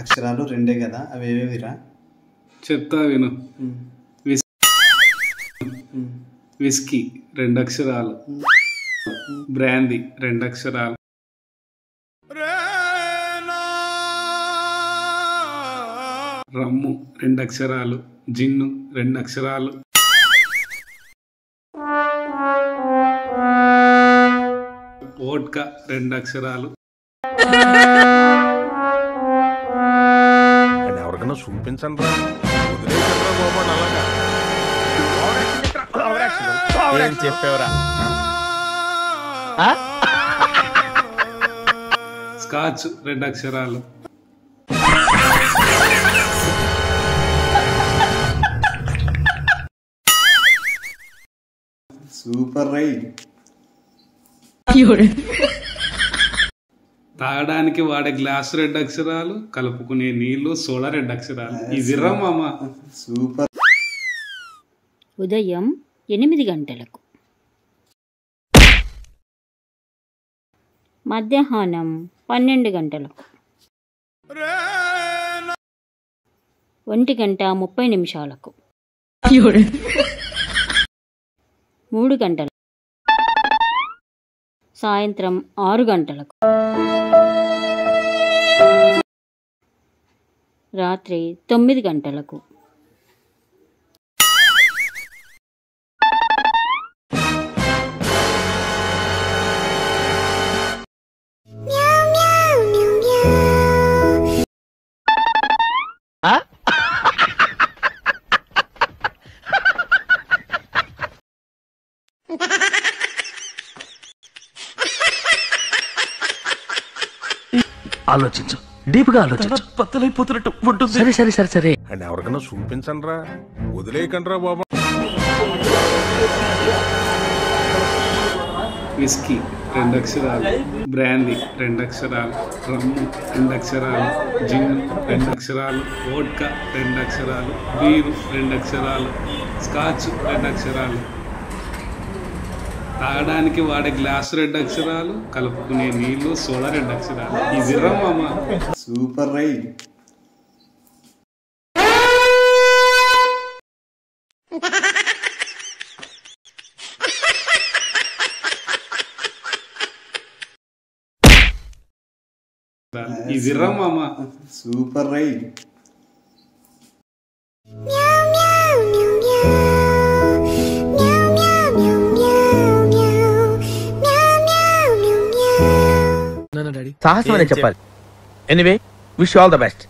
అక్షరాలు రెండే కదా, అవి ఏవేవిరా? చెప్తా విను. విస్కీ 2 అక్షరాలు, బ్రాందీ 2 అక్షరాలు, రమ్ము 2 అక్షరాలు, జిన్ను 2 అక్షరాలు, వోడ్కా 2 అక్షరాలు. ఎవరికైనా చూపించండి. చెప్పేవరా? స్కాచ్ 2 అక్షరాలు. Super right. తాగడానికి వాడే గ్లాస్ 2 అక్షరాలు, కలుపుకునే నీళ్లు సోడా 2 అక్షరాలు. ఇదిరా మామ. సూపర్. ఉదయం 8 గంటలకు, మధ్యాహ్నం 12 గంటలకు, 1:30 3 గంటలకు, సాయంత్రం 6 గంటలకు, రాత్రి 9 గంటలకు. ఆలోచించు, డీప్ గా ఆలోచించు. బద్దలైపోతున్నట్టు ఉంటుంది. సరే సరే సరే సరే అండ్ ఎవరికైనా చూపించండి రా, వదిలేయకండి రా బాబా. విస్కీ 2 అక్షరాలు, బ్రాందీ 2 అక్షరాలు, రమ్ము 2 అక్షరాలు, జిన్ను 2 అక్షరాలు, వోడ్కా 2 అక్షరాలు, బీరు 2 అక్షరాలు, స్కాచ్ 2 అక్షరాలు. తాగడానికి వాడే గ్లాస్ 2 అక్షరాలు, కలుపుకునే నీళ్లు సోడా 2 అక్షరాలు. ఇదిరా మామ. Super right. ఇదిరా మామ. Super right. సాహసం అనే చెప్పాలి. Anyway, wish all the best.